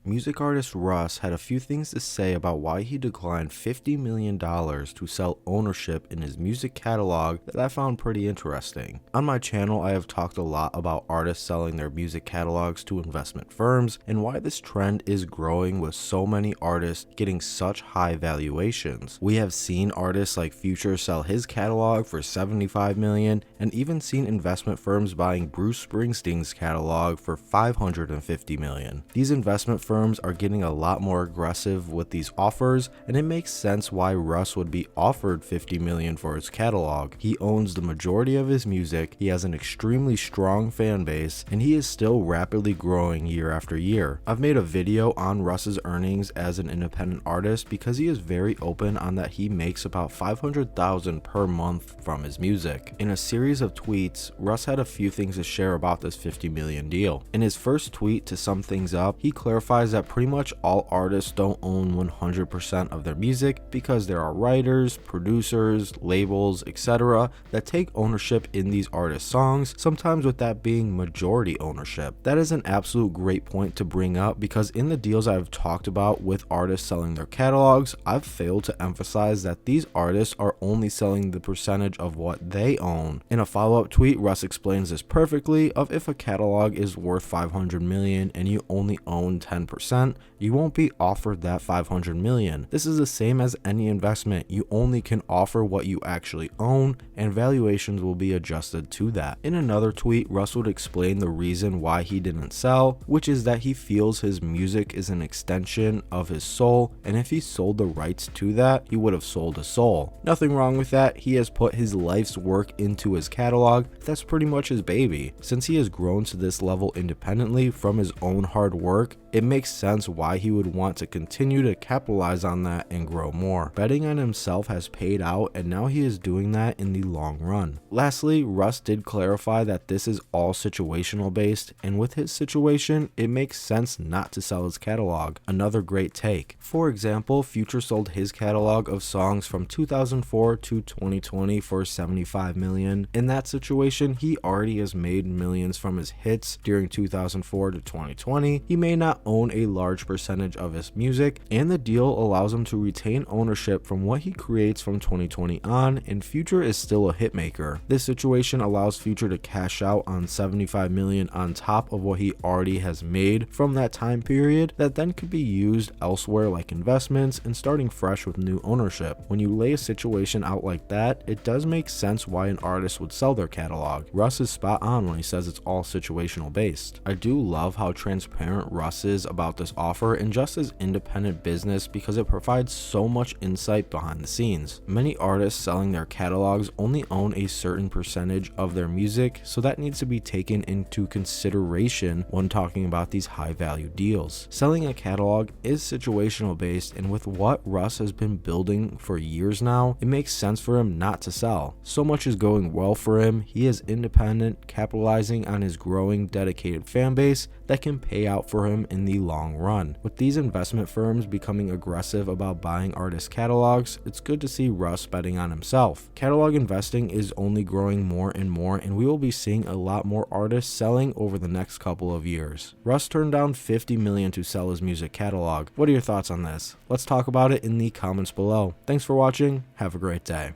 Music artist Russ had a few things to say about why he declined $50 million to sell ownership in his music catalog that I found pretty interesting. On my channel, I have talked a lot about artists selling their music catalogs to investment firms and why this trend is growing with so many artists getting such high valuations. We have seen artists like Future sell his catalog for $75 million and even seen investment firms buying Bruce Springsteen's catalog for $550 million. These investment firms are getting a lot more aggressive with these offers, and it makes sense why Russ would be offered $50 million for his catalog. He owns the majority of his music, he has an extremely strong fan base, and he is still rapidly growing year after year. I've made a video on Russ's earnings as an independent artist because he is very open on that he makes about $500,000 per month from his music. In a series of tweets, Russ had a few things to share about this $50 million deal. In his first tweet to sum things up, he clarifies that pretty much all artists don't own 100% of their music because there are writers, producers, labels, etc. that take ownership in these artists' songs, sometimes with that being majority ownership. That is an absolute great point to bring up because in the deals I've talked about with artists selling their catalogs, I've failed to emphasize that these artists are only selling the percentage of what they own. In a follow-up tweet, Russ explains this perfectly of if a catalog is worth $500 million and you only own 10%, you won't be offered that $500 million. This is the same as any investment. You only can offer what you actually own, and valuations will be adjusted to that. In another tweet, Russ would explain the reason why he didn't sell, which is that he feels his music is an extension of his soul, and if he sold the rights to that, he would have sold his soul. Nothing wrong with that. He has put his life's work into his catalog. That's pretty much his baby. Since he has grown to this level independently from his own hard work, it makes sense why he would want to continue to capitalize on that and grow more. Betting on himself has paid out, and now he is doing that in the long run. Lastly, Russ did clarify that this is all situational based, and with his situation, it makes sense not to sell his catalog. Another great take. For example, Future sold his catalog of songs from 2004 to 2020 for $75 million. In that situation, he already has made millions from his hits during 2004 to 2020. He may not own a large percentage of his music, and the deal allows him to retain ownership from what he creates from 2020 on, and Future is still a hitmaker. This situation allows Future to cash out on $75 million on top of what he already has made from that time period that then could be used elsewhere like investments and starting fresh with new ownership. When you lay a situation out like that, it does make sense why an artist would sell their catalog. Russ is spot on when he says it's all situational based. I do love how transparent Russ is about this offer and just as independent business because it provides so much insight behind the scenes. Many artists selling their catalogs only own a certain percentage of their music, so that needs to be taken into consideration when talking about these high value deals. Selling a catalog is situational based, and with what Russ has been building for years now, it makes sense for him not to sell. So much is going well for him. He is independent, capitalizing on his growing dedicated fan base that can pay out for him in the long run. With these investment firms becoming aggressive about buying artist catalogs, it's good to see Russ betting on himself. Catalog investing is only growing more and more, and we will be seeing a lot more artists selling over the next couple of years. Russ turned down $50 million to sell his music catalog. What are your thoughts on this? Let's talk about it in the comments below. Thanks for watching. Have a great day.